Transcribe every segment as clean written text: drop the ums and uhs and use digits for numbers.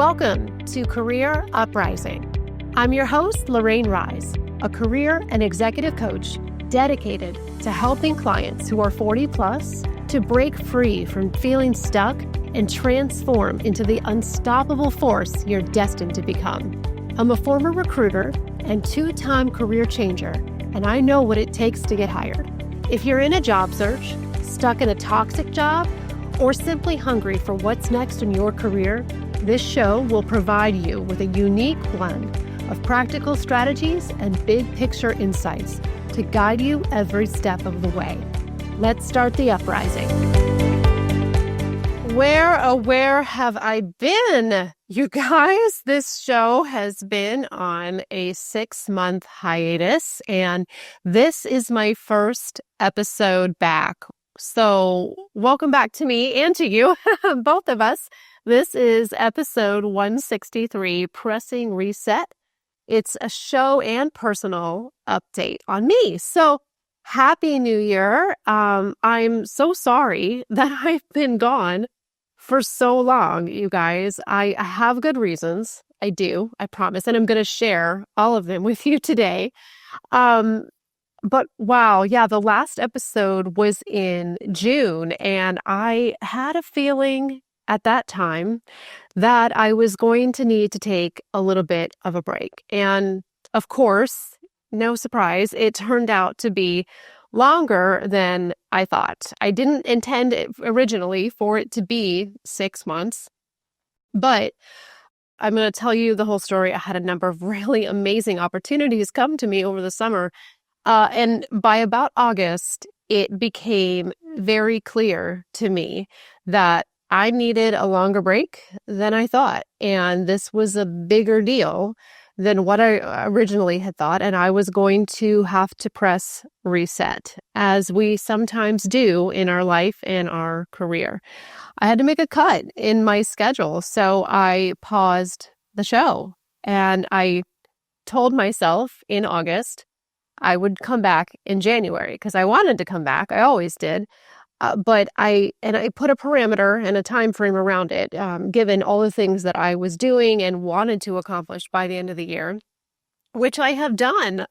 Welcome to Career UpRising. I'm your host, Lorraine Rise, a career and executive coach dedicated to helping clients who are 40 plus to break free from feeling stuck and transform into the unstoppable force you're destined to become. I'm a former recruiter and two-time career changer, and I know what it takes to get hired. If you're in a job search, stuck in a toxic job, or simply hungry for what's next in your career, this show will provide you with a unique blend of practical strategies and big picture insights to guide you every step of the way. Let's start the uprising. Where have I been? You guys, this show has been on a 6-month hiatus, and this is my first episode back. So welcome back to me and to you, both of us. This is episode 163, Pressing Reset. It's a show and personal update on me. So happy New Year. I'm so sorry that I've been gone for so long, you guys. I have good reasons. I do, I promise. And I'm going to share all of them with you today. But wow, yeah, the last episode was in June, and I had a feeling at that time that I was going to need to take a little bit of a break. And of course, no surprise, it turned out to be longer than I thought. I didn't intend it originally for it to be 6 months, but I'm going to tell you the whole story. I had a number of really amazing opportunities come to me over the summer. And by about August, it became very clear to me that I needed a longer break than I thought. And this was a bigger deal than what I originally had thought. And I was going to have to press reset, as we sometimes do in our life and our career. I had to make a cut in my schedule. So I paused the show, and I told myself in August I would come back in January because I wanted to come back. I always did. But I put a parameter and a time frame around it, given all the things that I was doing and wanted to accomplish by the end of the year, which I have done.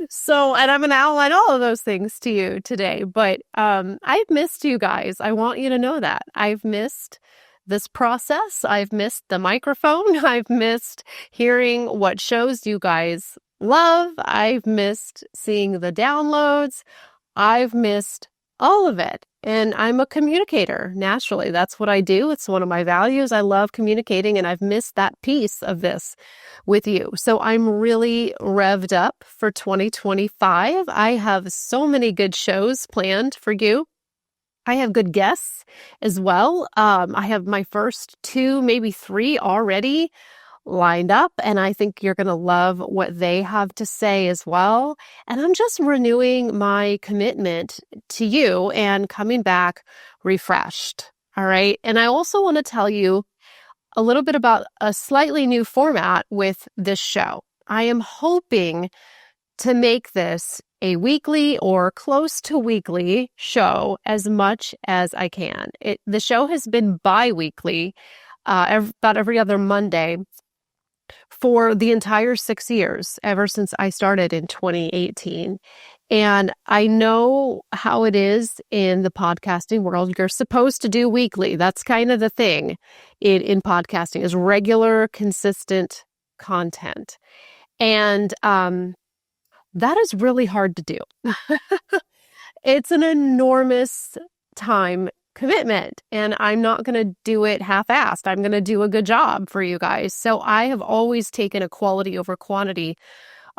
So, and I'm going to outline all of those things to you today. But I've missed you guys. I want you to know that. I've missed this process. I've missed the microphone. I've missed hearing what shows you guys love. I've missed seeing the downloads. I've missed all of it. And I'm a communicator, naturally. That's what I do. It's one of my values. I love communicating, and I've missed that piece of this with you. So I'm really revved up for 2025. I have so many good shows planned for you. I have good guests as well. I have my first 2, maybe 3 already lined up, and I think you're going to love what they have to say as well. And I'm just renewing my commitment to you and coming back refreshed. All right. And I also want to tell you a little bit about a slightly new format with this show. I am hoping to make this a weekly or close to weekly show as much as I can. The show has been bi-weekly, about every other Monday, for the entire 6 years, ever since I started in 2018. And I know how it is in the podcasting world. You're supposed to do weekly. That's kind of the thing in podcasting, is regular, consistent content. And that is really hard to do. It's an enormous time commitment, and I'm not going to do it half-assed. I'm going to do a good job for you guys. So I have always taken a quality over quantity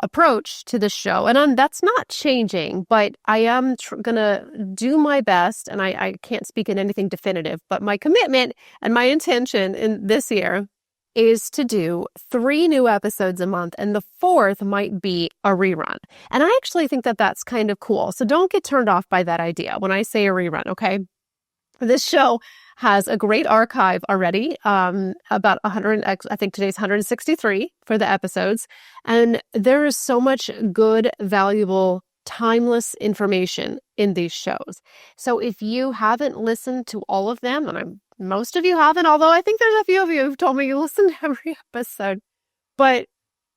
approach to the show, and that's not changing, but I am going to do my best, and I can't speak in anything definitive, but my commitment and my intention in this year is to do 3 new episodes a month, and the 4th might be a rerun. And I actually think that that's kind of cool. So don't get turned off by that idea when I say a rerun, okay? This show has a great archive already, about 100, I think today's 163 for the episodes. And there is so much good, valuable, timeless information in these shows. So if you haven't listened to all of them, and I'm most of you haven't, although I think there's a few of you who've told me you listen to every episode. But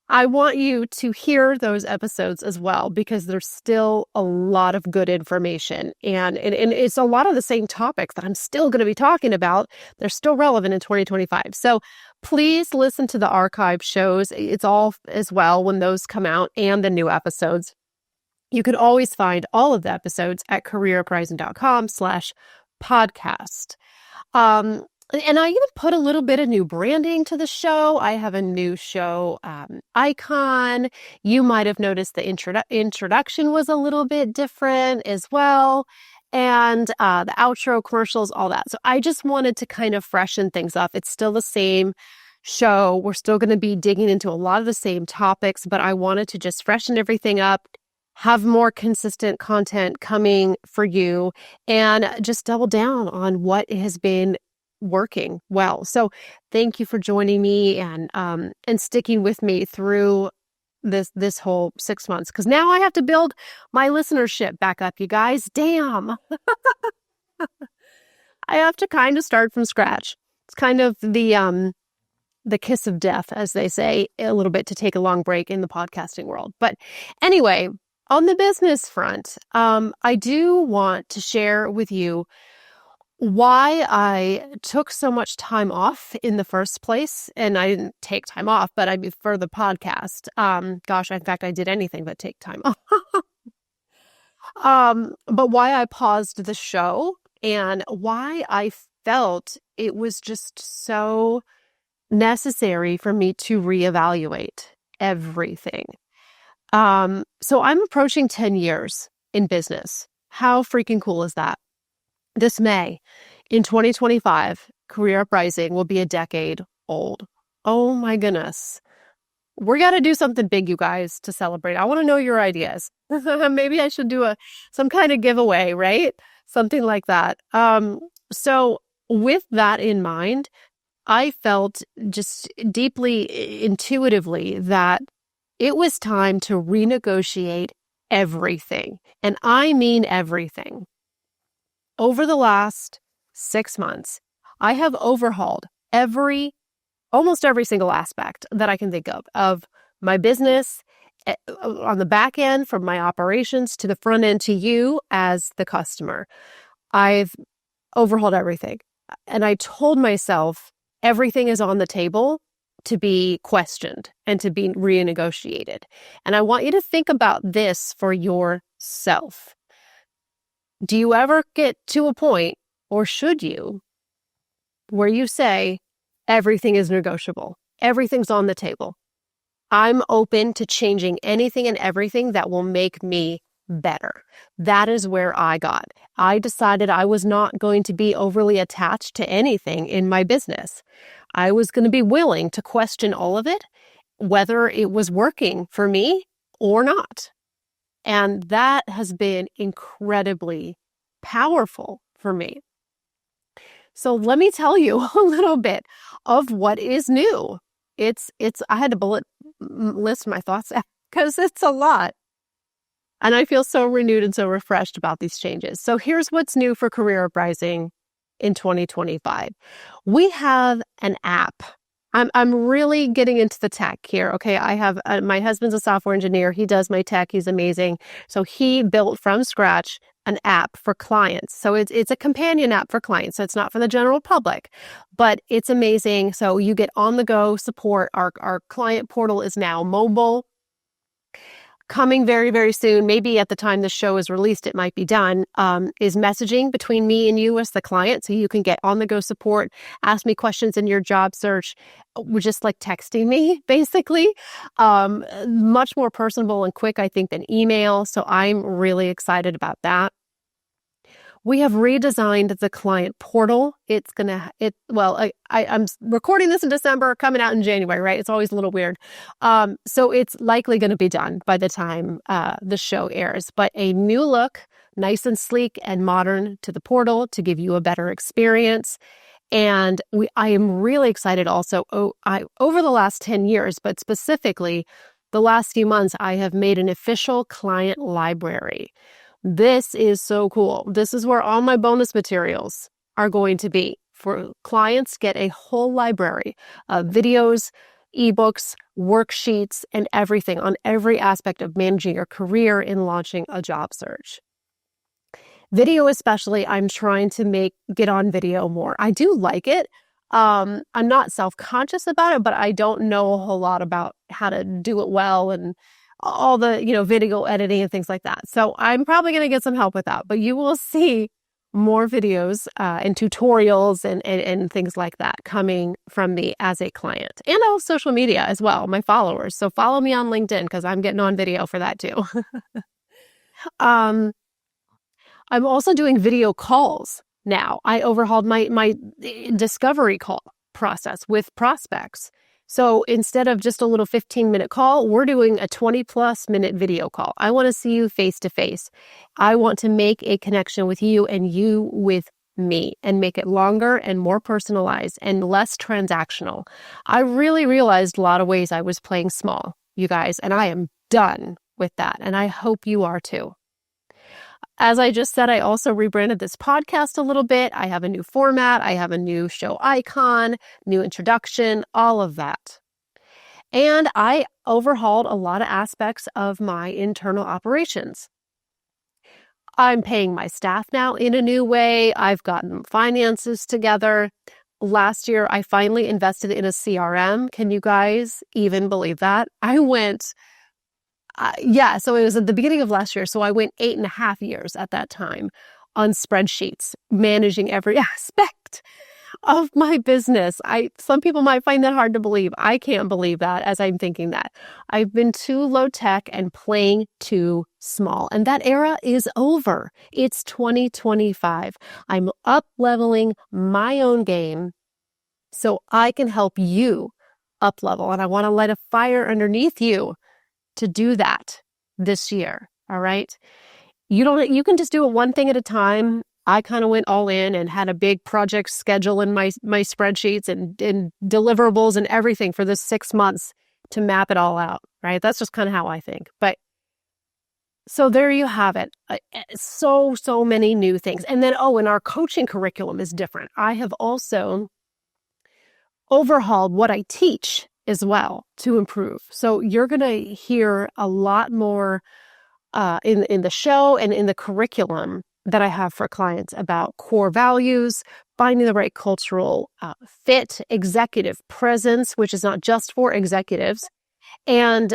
I want you to hear those episodes as well, because there's still a lot of good information. And it's a lot of the same topics that I'm still going to be talking about. They're still relevant in 2025. So please listen to the archive shows. It's all as well when those come out, and the new episodes. You can always find all of the episodes at careeruprising.com/podcast. And I even put a little bit of new branding to the show. I have a new show icon. You might have noticed the introduction was a little bit different as well. And the outro commercials, all that. So I just wanted to kind of freshen things up. It's still the same show. We're still going to be digging into a lot of the same topics, but I wanted to just freshen everything up, have more consistent content coming for you, and just double down on what has been working well. So thank you for joining me and sticking with me through this whole 6 months, because now I have to build my listenership back up, you guys. Damn. I have to kind of start from scratch. It's kind of the kiss of death, as they say, a little bit, to take a long break in the podcasting world. But anyway, on the business front, I do want to share with you why I took so much time off in the first place. And I didn't take time off, but I mean, for the podcast. In fact, I did anything but take time off. But why I paused the show, and why I felt it was just so necessary for me to reevaluate everything. So I'm approaching 10 years in business. How freaking cool is that? This May, in 2025, Career UpRising will be a decade old. Oh my goodness. We got to do something big, you guys, to celebrate. I want to know your ideas. Maybe I should do some kind of giveaway, right? Something like that. So with that in mind, I felt just deeply intuitively that it was time to renegotiate everything. And I mean everything. Over the last 6 months, I have overhauled almost every single aspect that I can think of my business, on the back end, from my operations to the front end to you as the customer. I've overhauled everything. And I told myself everything is on the table to be questioned and to be renegotiated. And I want you to think about this for yourself. Do you ever get to a point, or should you, where you say, everything is negotiable, everything's on the table, I'm open to changing anything and everything that will make me better? That is where I got. I decided I was not going to be overly attached to anything in my business. I was going to be willing to question all of it, whether it was working for me or not. And that has been incredibly powerful for me. So let me tell you a little bit of what is new. I had to list my thoughts because it's a lot. And I feel so renewed and so refreshed about these changes. So here's what's new for Career UpRising in 2025. We have an app. I'm really getting into the tech here. Okay, I have my husband's a software engineer. He does my tech. He's amazing. So he built from scratch an app for clients. So it's a companion app for clients. So it's not for the general public, but it's amazing. So you get on the go support. Our client portal is now mobile. Coming very, very soon, maybe at the time the show is released, it might be done, is messaging between me and you as the client. So you can get on-the-go support, ask me questions in your job search, just like texting me, basically. Much more personable and quick, I think, than email. So I'm really excited about that. We have redesigned the client portal. I'm recording this in December, coming out in January, right? It's always a little weird. So it's likely going to be done by the time the show airs. But a new look, nice and sleek and modern to the portal to give you a better experience. And I am really excited also. Over the last 10 years, but specifically the last few months, I have made an official client library. This is so cool. This is where all my bonus materials are going to be for clients get a whole library of videos, ebooks, worksheets, and everything on every aspect of managing your career and launching a job search. Video especially, I'm trying to get on video more. I do like it. I'm not self-conscious about it, but I don't know a whole lot about how to do it well and all the, video editing and things like that. So I'm probably going to get some help with that, but you will see more videos and tutorials and things like that coming from me as a client, and on social media as well, my followers. So follow me on LinkedIn because I'm getting on video for that too. I'm also doing video calls now. I overhauled my discovery call process with prospects. So instead of just a little 15-minute call, we're doing a 20+ minute video call. I want to see you face to face. I want to make a connection with you and you with me and make it longer and more personalized and less transactional. I really realized a lot of ways I was playing small, you guys, and I am done with that. And I hope you are too. As I just said, I also rebranded this podcast a little bit. I have a new format. I have a new show icon, new introduction, all of that. And I overhauled a lot of aspects of my internal operations. I'm paying my staff now in a new way. I've gotten finances together. Last year, I finally invested in a CRM. Can you guys even believe that? I went... so it was at the beginning of last year. So I went 8.5 years at that time on spreadsheets, managing every aspect of my business. Some people might find that hard to believe. I can't believe that as I'm thinking that. I've been too low tech and playing too small. And that era is over. It's 2025. I'm up leveling my own game so I can help you up level. And I want to light a fire underneath you to do that this year. All right. You can just do it one thing at a time. I kind of went all in and had a big project schedule in my spreadsheets and deliverables and everything for this 6 months to map it all out. Right. That's just kind of how I think. But so there you have it. So many new things. And then, and our coaching curriculum is different. I have also overhauled what I teach as well to improve. So you're going to hear a lot more in the show and in the curriculum that I have for clients about core values, finding the right cultural fit, executive presence, which is not just for executives, and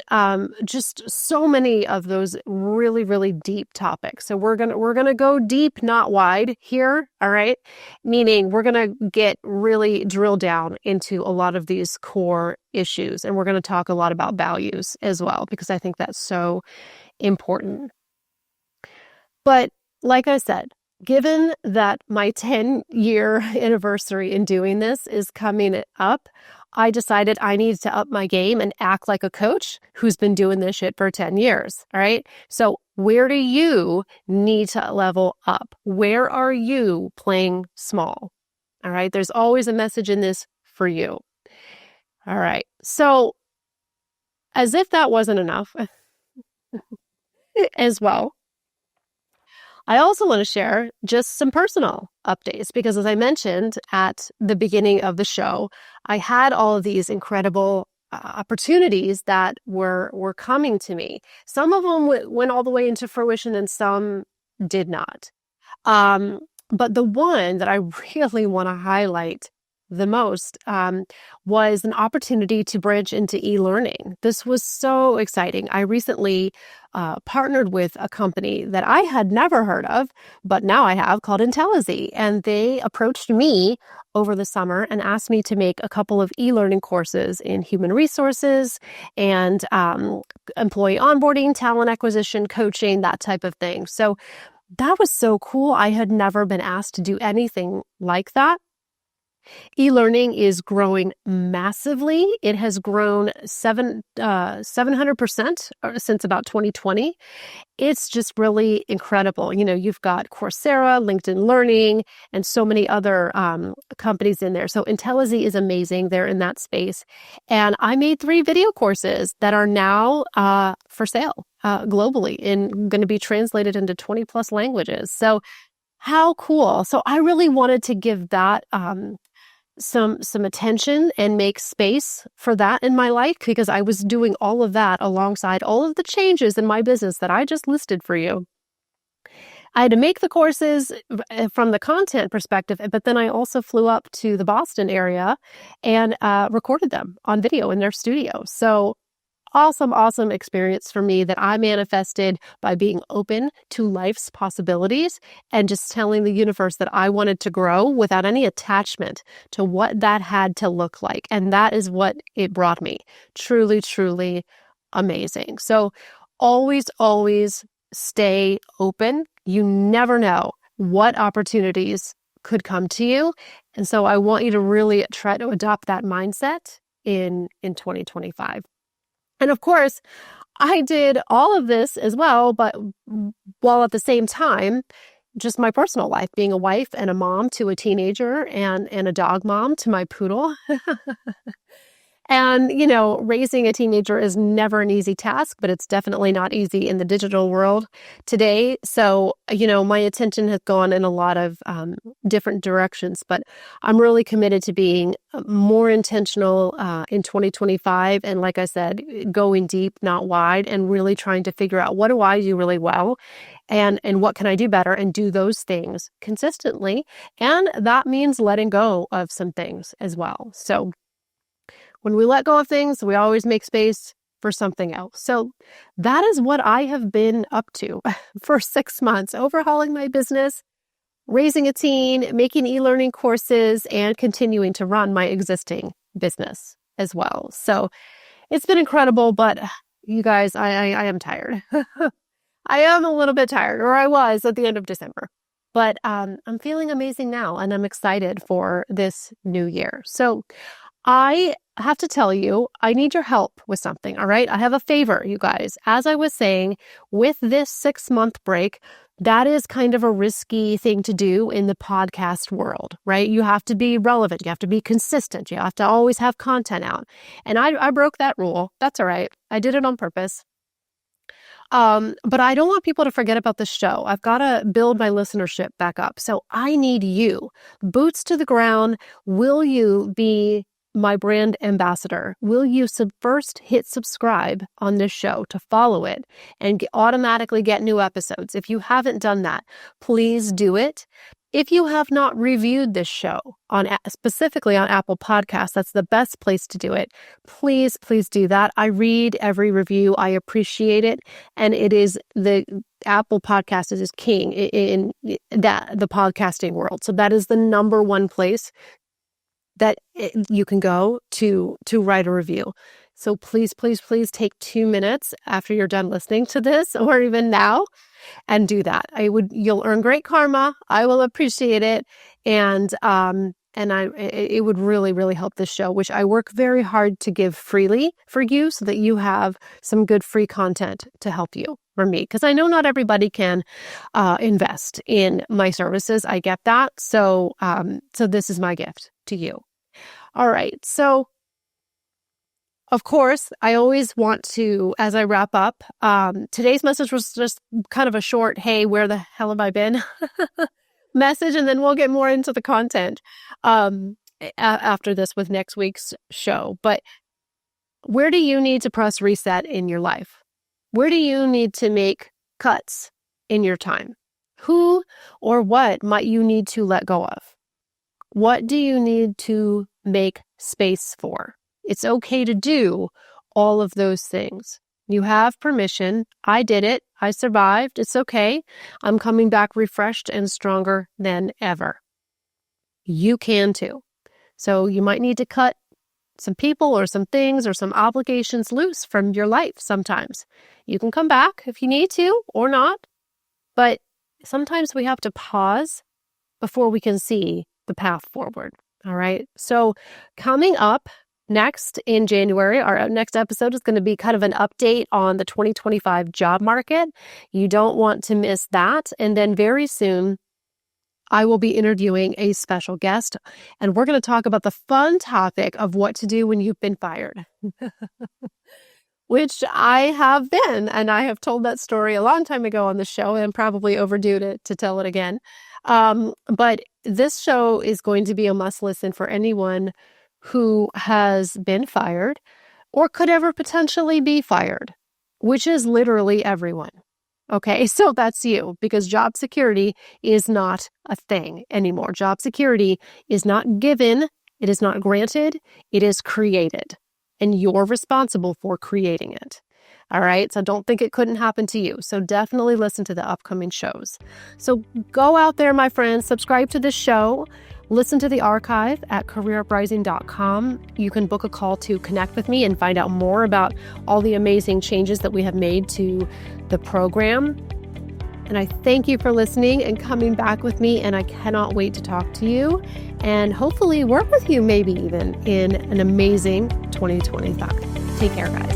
just so many of those really, really deep topics. So we're gonna go deep, not wide here. All right, meaning we're gonna get really drill down into a lot of these core issues, and we're gonna talk a lot about values as well because I think that's so important. But like I said, given that my 10-year anniversary in doing this is coming up, I decided I needed to up my game and act like a coach who's been doing this shit for 10 years. All right. So where do you need to level up? Where are you playing small? All right. There's always a message in this for you. All right. So as if that wasn't enough as well, I also want to share just some personal updates because, as I mentioned at the beginning of the show, I had all of these incredible opportunities that were coming to me. Some of them went all the way into fruition and some did not. But the one that I really want to highlight the most was an opportunity to branch into e-learning. This was so exciting. I recently partnered with a company that I had never heard of, but now I have, called Intellizy. And they approached me over the summer and asked me to make a couple of e-learning courses in human resources and employee onboarding, talent acquisition, coaching, that type of thing. So that was so cool. I had never been asked to do anything like that. E-learning is growing massively. It has grown 700% since about 2020. It's just really incredible. You've got Coursera, LinkedIn Learning, and so many other companies in there. So Intellizy is amazing. They're in that space. And I made 3 video courses that are now for sale globally and going to be translated into 20+ languages. So How cool. So I really wanted to give that some attention and make space for that in my life because I was doing all of that alongside all of the changes in my business that I just listed for you. I had to make the courses from the content perspective, but then I also flew up to the Boston area and recorded them on video in their studio. So awesome experience for me that I manifested by being open to life's possibilities and just telling the universe that I wanted to grow without any attachment to what that had to look like. And that is what it brought me. Truly amazing. So always stay open. You never know what opportunities could come to you. And so I want you to really try to adopt that mindset in 2025. And of course, I did all of this as well, but while at the same time, just my personal life, being a wife and a mom to a teenager and a dog mom to my poodle. And, raising a teenager is never an easy task, but it's definitely not easy in the digital world today. So, my attention has gone in a lot of different directions, but I'm really committed to being more intentional in 2025. And like I said, going deep, not wide, and really trying to figure out what do I do really well and what can I do better and do those things consistently. And that means letting go of some things as well. So when we let go of things, we always make space for something else. So that is what I have been up to for 6 months, overhauling my business, raising a teen, making e-learning courses, and continuing to run my existing business as well. So it's been incredible, but you guys, I am tired. I am a little bit tired, or I was at the end of December. But I'm feeling amazing now, and I'm excited for this new year. So I have to tell you, I need your help with something, all right? I have a favor, you guys. As I was saying, with this 6-month break, that is kind of a risky thing to do in the podcast world, right? You have to be relevant. You have to be consistent. You have to always have content out. And I broke that rule. That's all right. I did it on purpose. But I don't want people to forget about the show. I've got to build my listenership back up. So I need you. Boots to the ground. Will you be my brand ambassador? Will you first hit subscribe on this show to follow it and automatically get new episodes? If you haven't done that, please do it. If you have not reviewed this show specifically on Apple Podcasts, that's the best place to do it. Please do that. I read every review. I appreciate it. And it is the Apple Podcast is king in the podcasting world. So that is the number one place that you can go to write a review. So please take 2 minutes after you're done listening to this, or even now, and do that. You'll earn great karma. I will appreciate it, and it would really help this show, which I work very hard to give freely for you, so that you have some good free content to help you for me. Because I know not everybody can invest in my services. I get that. So this is my gift to you. All right. So, of course, I always want to, as I wrap up, today's message was just kind of a short, hey, where the hell have I been message, and then we'll get more into the content after this with next week's show. But where do you need to press reset in your life? Where do you need to make cuts in your time? Who or what might you need to let go of? What do you need to make space for? It's okay to do all of those things. You have permission. I did it. I survived. It's okay. I'm coming back refreshed and stronger than ever. You can too. So you might need to cut some people or some things or some obligations loose from your life sometimes. You can come back if you need to or not. But sometimes we have to pause before we can see the path forward. All right. So coming up next in January, our next episode is going to be kind of an update on the 2025 job market. You don't want to miss that. And then very soon, I will be interviewing a special guest, and we're going to talk about the fun topic of what to do when you've been fired. which I have been. And I have told that story a long time ago on the show and probably overdue to tell it again. But this show is going to be a must listen for anyone who has been fired or could ever potentially be fired, which is literally everyone. Okay, so that's you, because job security is not a thing anymore. Job security is not given, it is not granted, it is created, and you're responsible for creating it. All right, so don't think it couldn't happen to you. So definitely listen to the upcoming shows. So go out there, my friends, subscribe to this show. Listen to the archive at careeruprising.com. You can book a call to connect with me and find out more about all the amazing changes that we have made to the program. And I thank you for listening and coming back with me, and I cannot wait to talk to you and hopefully work with you maybe even in an amazing 2025. Take care, guys.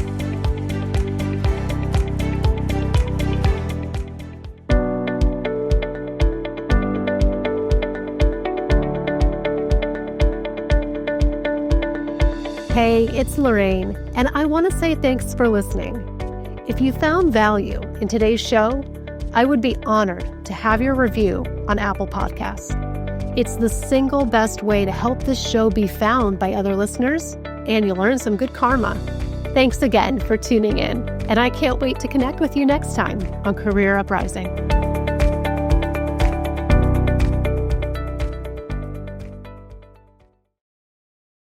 Hey, it's Lorraine, and I want to say thanks for listening. If you found value in today's show, I would be honored to have your review on Apple Podcasts. It's the single best way to help this show be found by other listeners, and you'll earn some good karma. Thanks again for tuning in, and I can't wait to connect with you next time on Career Uprising.